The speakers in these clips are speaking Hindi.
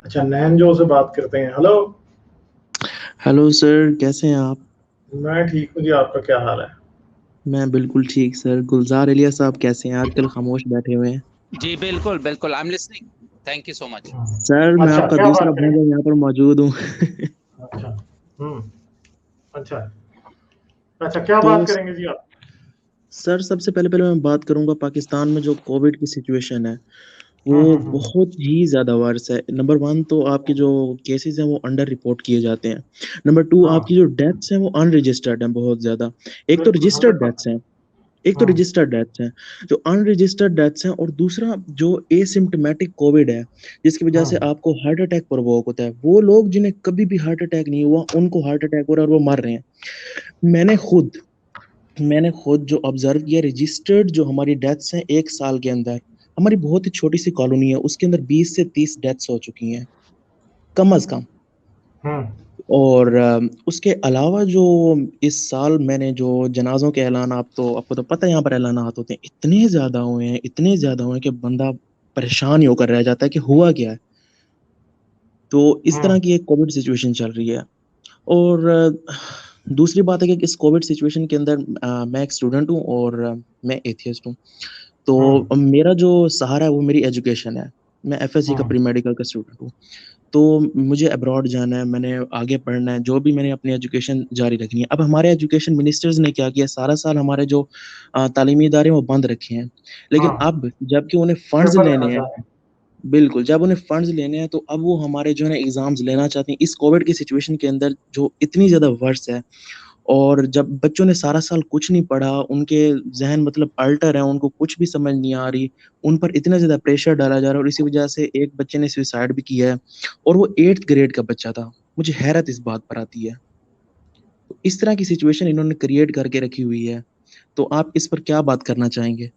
अच्छा, नैनजो से बात करते हैं। हेलो। हेलो सर, कैसे हैं आप? मैं ठीक हूँ जी, आपका क्या हाल है? मैं बिल्कुल ठीक सर। गुलजार एलिया साहब कैसे हैं? आजकल खामोश बैठे हुए हैं। जी बिल्कुल बिल्कुल, I am listening. Thank you so much. Sir मैं अच्छा, आपका क्या दूसरा बात भांजा करेंगे? यहाँ पर मौजूद हूँ। अच्छा। अच्छा। अच्छा, क्या तो बात करेंगे जी आप? सर सबसे पहले पहले मैं बात करूंगा पाकिस्तान में जो कोविड की सिचुएशन है वो हम्म। बहुत ही ज़्यादा वर्स है। नंबर वन तो आपके जो केसेस हैं वो अंडर रिपोर्ट किए जाते हैं। नंबर टू हाँ, आपकी जो डेथ्स हैं वो अनरजिस्टर्ड हैं बहुत ज़्यादा। एक तो बिल्कुल रजिस्टर्ड डेथ्स 100%। हैं, एक तो हाँ। रजिस्टर्ड डेथ्स हैं, जो अनरजिस्टर्ड डेथ्स हैं, और दूसरा जो एसिम्प्टोमेटिक कोविड है जिसकी वजह से हाँ। आपको हार्ट अटैक प्रोवोक होता है। वो लोग जिन्हें कभी भी हार्ट अटैक नहीं हुआ उनको हार्ट अटैक हो रहा है और वो मर रहे हैं। मैंने खुद मैंने खुद जो ऑब्जर्व किया, रजिस्टर्ड जो हमारी डेथ्स हैं एक साल के अंदर, हमारी बहुत ही छोटी सी कॉलोनी है उसके अंदर 20 से 30 डेथ्स हो चुकी हैं कम अज कम। हम्म। और उसके अलावा जो इस साल मैंने जो जनाजों के ऐलान, आप तो आपको तो पता है यहाँ पर ऐलानात होते हैं, इतने ज्यादा हुए हैं, इतने ज्यादा हुए हैं कि बंदा परेशान ही होकर रह जाता है कि हुआ क्या है। तो इस तरह हम्म। की एक कोविड सिचुएशन चल रही है। और दूसरी बात है कि इस कोविड सिचुएशन के अंदर मैं एक स्टूडेंट हूँ और मैं एथियस्ट हूँ। तो हम्म। मेरा जो सहारा है वो मेरी एजुकेशन है। मैं एफएससी का हम्म। प्री मेडिकल का स्टूडेंट हूँ। तो मुझे अब्रॉड जाना है, मैंने आगे पढ़ना है, जो भी मैंने अपनी एजुकेशन जारी रखनी है। अब हमारे एजुकेशन मिनिस्टर्स ने क्या किया, सारा साल हमारे जो तालीमी इदारे हैं वो बंद रखे हैं। लेकिन हाँ, अब जबकि उन्हें फंड्स पेपर लेना लेने हैं, चाह रहे हैं। बिल्कुल जब उन्हें फंड्स लेने हैं तो अब वो हमारे जो है ना एग्जाम्स लेना चाहते हैं इस कोविड की सिचुएशन के अंदर जो इतनी ज्यादा वर्स है। और जब बच्चों ने सारा साल कुछ नहीं पढ़ा, उनके जहन मतलब अल्टर है, उनको कुछ भी समझ नहीं आ रही, उन पर इतना ज्यादा प्रेशर डाला जा रहा है, और इसी वजह से एक बच्चे ने सुसाइड भी किया है, और वो 8th ग्रेड का बच्चा था। मुझे हैरत इस बात पर आती है। तो इस तरह की सिचुएशन इन्होंने क्रिएट करके रखी हुई है। तो आप इस पर क्या बात करना चाहेंगे?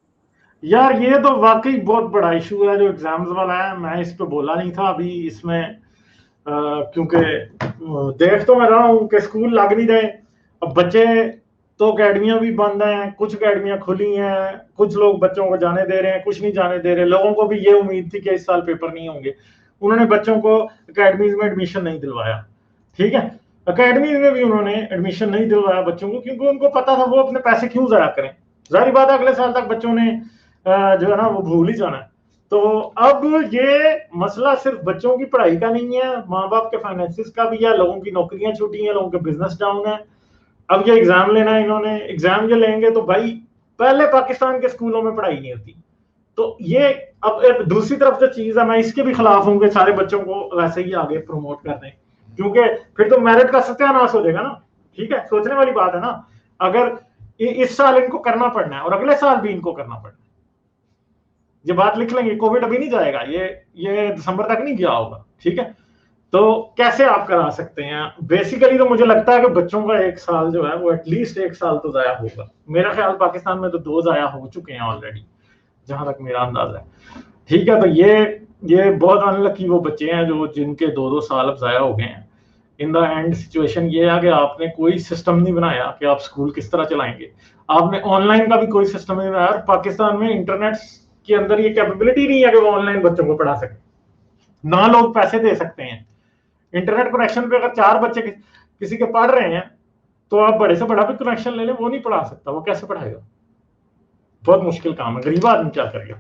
यार, ये तो वाकई बहुत बड़ा इशू है जो एग्जाम्स वाला है। मैं इस पे बोला नहीं था अभी इसमें, क्योंकि देख तो मैं रहा हूँ कि स्कूल लग नहीं रहे। अब बच्चे तो अकेडमियां भी बंद हैं, कुछ अकेडमियां खुली हैं, कुछ लोग बच्चों को जाने दे रहे हैं, कुछ नहीं जाने दे रहे। लोगों को भी ये उम्मीद थी कि इस साल पेपर नहीं होंगे, उन्होंने बच्चों को अकेडमीज में एडमिशन नहीं दिलवाया। ठीक है, अकेडमीज में भी उन्होंने एडमिशन नहीं दिलवाया बच्चों को, क्योंकि उनको पता था वो अपने पैसे क्यों जाया करें। जाहिर बात है अगले साल तक बच्चों ने जो है ना वो भूल ही जाना है। तो अब ये मसला सिर्फ बच्चों की पढ़ाई का नहीं है, माँ बाप के फाइनेंसिस का भी है, लोगों की नौकरियां छूटी हैं, लोगों के बिजनेस डाउन है। अब ये एग्जाम लेना है, इन्होंने एग्जाम ये लेंगे तो भाई पहले पाकिस्तान के स्कूलों में पढ़ाई नहीं होती। तो ये अब एक दूसरी तरफ जो चीज है, मैं इसके भी खिलाफ हूँ कि सारे बच्चों को वैसे ही आगे प्रमोट कर दें, क्योंकि फिर तो मेरिट का सत्यानाश हो जाएगा ना। ठीक है, सोचने वाली बात है ना। अगर इस साल इनको करना पड़ना है और अगले साल भी इनको करना पड़ना है, ये बात लिख लेंगे। कोविड अभी नहीं जाएगा, ये दिसंबर तक नहीं गया होगा। ठीक है, तो कैसे आप करा सकते हैं? बेसिकली तो मुझे लगता है कि बच्चों का एक साल जो है वो एटलीस्ट एक साल तो जाया होगा। मेरा ख्याल पाकिस्तान में तो 2 जाया हो चुके हैं ऑलरेडी, जहां तक मेरा अंदाजा है। ठीक है, तो ये बहुत अनलकी वो बच्चे हैं जो जिनके 2-2 साल अब जाया हो गए हैं। इन द एंड सिचुएशन ये है कि आपने कोई सिस्टम नहीं बनाया कि आप स्कूल किस तरह चलाएंगे। आपने ऑनलाइन का भी कोई सिस्टम नहीं बनाया, और पाकिस्तान में इंटरनेट के अंदर ये कैपेबिलिटी नहीं है कि वो ऑनलाइन बच्चों को पढ़ा सके, ना लोग पैसे दे सकते हैं। इंटरनेट कनेक्शन पे अगर 4 बच्चे किसी के पढ़ रहे हैं, तो आप बड़े से बड़ा भी कनेक्शन ले लें, वो नहीं पढ़ा सकता, वो कैसे पढ़ाएगा? बहुत मुश्किल काम है, गरीब आदमी क्या करेगा?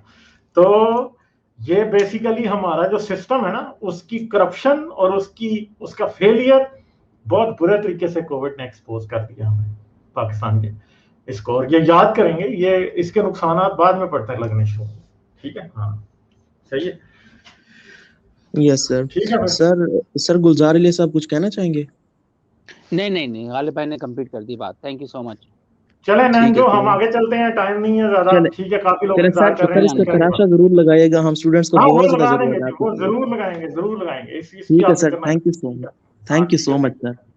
तो ये बेसिकली हमारा जो सिस्टम है ना, उसकी करप्शन और उसका फेलियर बहुत बुरे तरीके से कोविड ने एक्सपोज कर दिया हमें पाकिस्तान के इसको। और ये याद करेंगे, ये इसके नुकसान बाद में पड़ते लगने शुरू। ठीक है, हाँ, सही है। Yes sir. ठीक है, सर गुलजार अली साहब कुछ कहना चाहेंगे? नहीं नहीं नहीं, गालिब भाई ने कंप्लीट कर दी बात। Thank you so much. चले नैन ठीक है, जो हम चलो। आगे चलते हैं, टाइम नहीं है ज्यादा। चले ठीक है, काफी लोग चले इंतजार सर, कर रहे सर हैं इस पर स्पीकर के तराशा बाद। जरूर लगाइएगा, हम स्टूडेंट्स को हाँ, वो बहुत ज्यादा लगा जरूरत देंगे है जी, आपकी वो तरफ से। जरूर लगाएंगे, जरूर लगाएंगे। इसकी ठीक है आप सर, फिक्र ना थैंक यू करें। सो ठीक मच। है, हाँ थैंक यू ठीक सो है, मच थैंक सर। यू।